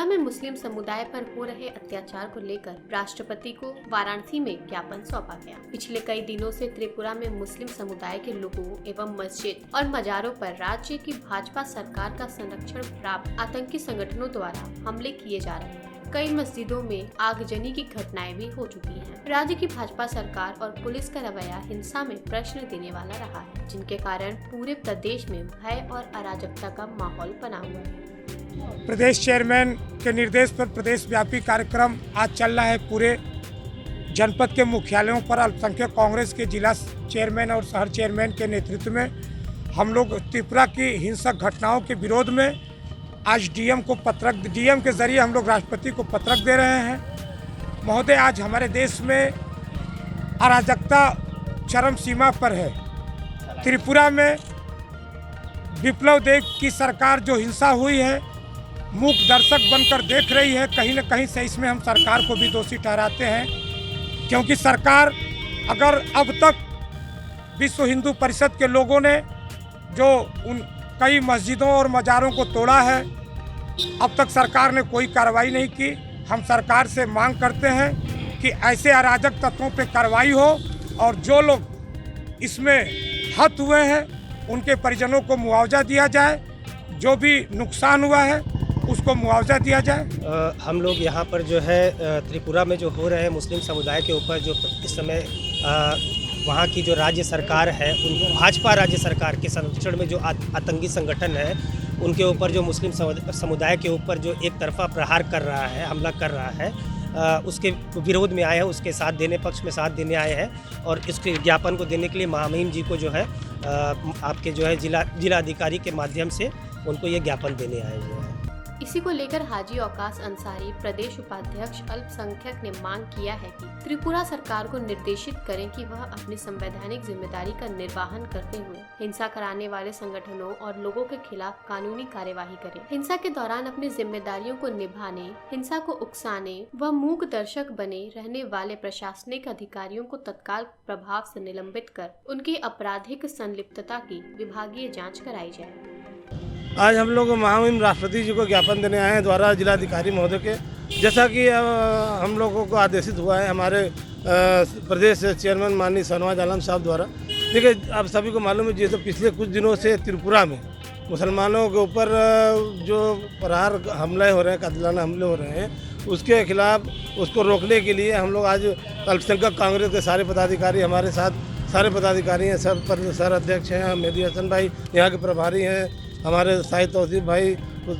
त्रिपुरा में मुस्लिम समुदाय पर हो रहे अत्याचार को लेकर राष्ट्रपति को वाराणसी में ज्ञापन सौंपा गया। पिछले कई दिनों से त्रिपुरा में मुस्लिम समुदाय के लोगों एवं मस्जिद और मजारों पर राज्य की भाजपा सरकार का संरक्षण प्राप्त आतंकी संगठनों द्वारा हमले किए जा रहे हैं। कई मस्जिदों में आगजनी की घटनाएं भी हो चुकी हैं। राज्य की भाजपा सरकार और पुलिस का रवैया हिंसा में प्रश्न देने वाला रहा है, जिनके कारण पूरे प्रदेश में भय और अराजकता का माहौल बना हुआ है। प्रदेश चेयरमैन के निर्देश पर प्रदेश व्यापी कार्यक्रम आज चल रहा है। पूरे जनपद के मुख्यालयों पर अल्पसंख्यक कांग्रेस के जिला चेयरमैन और शहर चेयरमैन के नेतृत्व में हम लोग त्रिपुरा की हिंसक घटनाओं के विरोध में आज डीएम के जरिए हम लोग राष्ट्रपति को पत्रक दे रहे हैं। महोदय, आज हमारे देश में अराजकता चरम सीमा पर है। त्रिपुरा में विप्लव देव की सरकार जो हिंसा हुई है, मूक दर्शक बनकर देख रही है। कहीं न कहीं से इसमें हम सरकार को भी दोषी ठहराते हैं, क्योंकि सरकार अगर अब तक विश्व हिंदू परिषद के लोगों ने जो उन कई मस्जिदों और मज़ारों को तोड़ा है, अब तक सरकार ने कोई कार्रवाई नहीं की। हम सरकार से मांग करते हैं कि ऐसे अराजक तत्वों पे कार्रवाई हो और जो लोग इसमें हत हुए हैं उनके परिजनों को मुआवजा दिया जाए। जो भी नुकसान हुआ है उसको मुआवजा दिया जाए। हम लोग यहाँ पर जो है त्रिपुरा में जो हो रहे हैं मुस्लिम समुदाय के ऊपर जो इस समय वहाँ की जो राज्य सरकार है, उन भाजपा राज्य सरकार के संरक्षण में जो आतंकी संगठन है, उनके ऊपर जो मुस्लिम समुदाय के ऊपर जो एक तरफा प्रहार कर रहा है, हमला कर रहा है, उसके विरोध में आए हैं, उसके साथ देने पक्ष में साथ देने आए हैं। और इसके ज्ञापन को देने के लिए महामहिम जी को जो है आपके जो है जिला अधिकारी के माध्यम से उनको ये ज्ञापन देने आए हुए हैं। इसी को लेकर हाजी औकास अंसारी प्रदेश उपाध्यक्ष अल्पसंख्यक ने मांग किया है कि त्रिपुरा सरकार को निर्देशित करें कि वह अपनी संवैधानिक जिम्मेदारी का निर्वहन करते हुए हिंसा कराने वाले संगठनों और लोगों के खिलाफ कानूनी कार्यवाही करें। हिंसा के दौरान अपनी जिम्मेदारियों को निभाने, हिंसा को उकसाने व मूक दर्शक बने रहने वाले प्रशासनिक अधिकारियों को तत्काल प्रभाव से निलंबित कर उनकी आपराधिक संलिप्तता की विभागीय जाँच कराई जाए। आज हम लोग महामहिम राष्ट्रपति जी को ज्ञापन देने आए हैं द्वारा जिलाधिकारी महोदय के। जैसा कि हम लोगों को आदेशित हुआ है हमारे प्रदेश चेयरमैन माननीय शहनवाज आलम साहब द्वारा। देखिए, आप सभी को मालूम है जैसे पिछले कुछ दिनों से त्रिपुरा में मुसलमानों के ऊपर जो प्रहार हमले हो रहे हैं, कातिलाना हमले हो रहे हैं, उसके खिलाफ उसको रोकने के लिए हम लोग आज अल्पसंख्यक कांग्रेस के सारे पदाधिकारी हमारे साथ, सारे पदाधिकारी हैं, सब सर अध्यक्ष हैं, मेहदी हसन भाई यहाँ के प्रभारी हैं, हमारे साहिद तौसीफ भाई,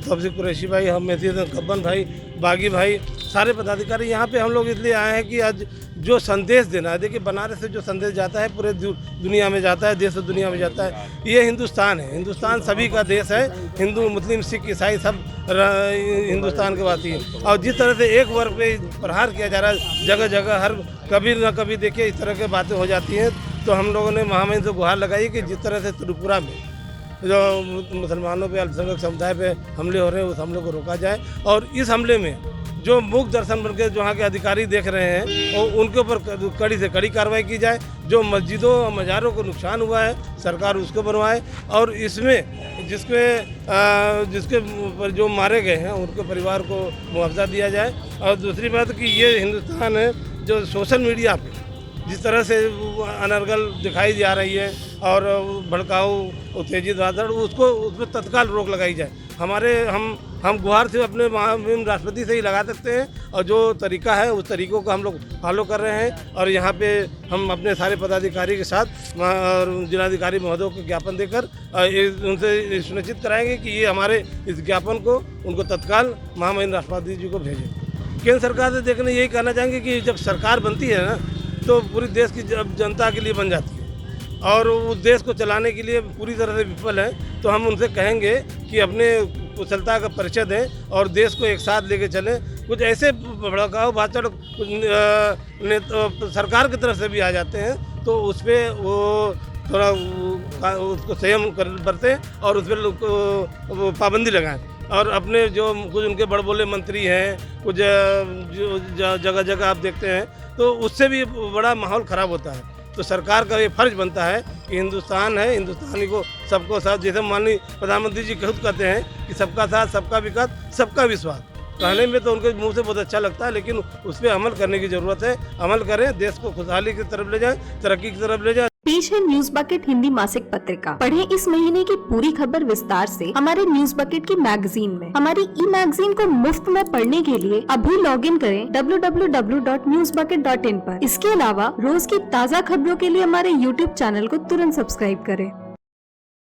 तौसीफ कुरैशी भाई, हम मेहदी हसन कब्बन भाई, बागी भाई, सारे पदाधिकारी यहाँ पे हम लोग इसलिए आए हैं कि आज जो संदेश देना है। देखिए, बनारस से जो संदेश जाता है पूरे दुनिया में जाता है, देश और दुनिया में जाता है। ये हिंदुस्तान है, हिंदुस्तान सभी का देश है। हिंदू, मुस्लिम, सिख, ईसाई सब हिंदुस्तान के वासी हैं। और जिस तरह से एक वर्ग पे प्रहार किया जा रहा है जगह जगह, हर कभी न कभी देखिए इस तरह की बातें हो जाती हैं। तो हम लोगों ने महामहिम से गुहार लगाई कि जिस तरह से त्रिपुरा में जो मुसलमानों पे, अल्पसंख्यक समुदाय पे हमले हो रहे हैं, उस हमले को रोका जाए। और इस हमले में जो मूक दर्शन बन के जो वहाँ के अधिकारी देख रहे हैं और उनके ऊपर कड़ी से कड़ी कार्रवाई की जाए। जो मस्जिदों और मज़ारों को नुकसान हुआ है, सरकार उसको बनवाए। और इसमें जिसके ऊपर जो मारे गए हैं उनके परिवार को मुआवजा दिया जाए। और दूसरी बात कि ये हिंदुस्तान है जो सोशल मीडिया पर जिस तरह से अनर्गल दिखाई जा रही है और भड़काऊ उत्तेजित वातावरण, उसको उसमें तत्काल रोक लगाई जाए। हम गुहार से अपने महामहिम राष्ट्रपति से ही लगा सकते हैं। और जो तरीका है उस तरीक़ों को हम लोग फॉलो कर रहे हैं। और यहाँ पे हम अपने सारे पदाधिकारी के साथ और जिलाधिकारी महोदय को ज्ञापन देकर उनसे सुनिश्चित कराएंगे कि ये हमारे इस ज्ञापन को उनको तत्काल महामहिम राष्ट्रपति जी को भेजें। केंद्र सरकार से देखने यही कहना चाहेंगे कि जब सरकार बनती है ना, तो पूरी देश की जनता के लिए बन जाती है और उस देश को चलाने के लिए पूरी तरह से विफल है। तो हम उनसे कहेंगे कि अपने कुशलता का परिचय दें और देश को एक साथ लेके चलें। कुछ ऐसे भड़काऊ भाषण सरकार की तरफ से भी आ जाते हैं, तो उस पर वो थोड़ा उसको संयम बरतें और उस पर पाबंदी लगाएं। और अपने जो कुछ उनके बड़बोले मंत्री हैं, कुछ जो जगह जगह आप देखते हैं, तो उससे भी बड़ा माहौल ख़राब होता है। तो सरकार का ये फर्ज बनता है कि हिंदुस्तान है, हिंदुस्तानी को सबको साथ, जैसे माननीय प्रधानमंत्री जी खुद कहते हैं कि सबका साथ, सबका विकास, सबका विश्वास। कहने में तो उनके मुंह से बहुत अच्छा लगता है, लेकिन उस पर अमल करने की ज़रूरत है। अमल करें, देश को खुशहाली की तरफ ले जाएं, तरक्की की तरफ ले जाएं। पेश है न्यूज बकेट हिंदी मासिक पत्रिका। पढ़ें इस महीने की पूरी खबर विस्तार से हमारे न्यूज बकेट की मैगजीन में। हमारी ई मैगजीन को मुफ्त में पढ़ने के लिए अभी लॉगिन करें www.newsbucket.in पर। इसके अलावा रोज की ताज़ा खबरों के लिए हमारे YouTube चैनल को तुरंत सब्सक्राइब करें।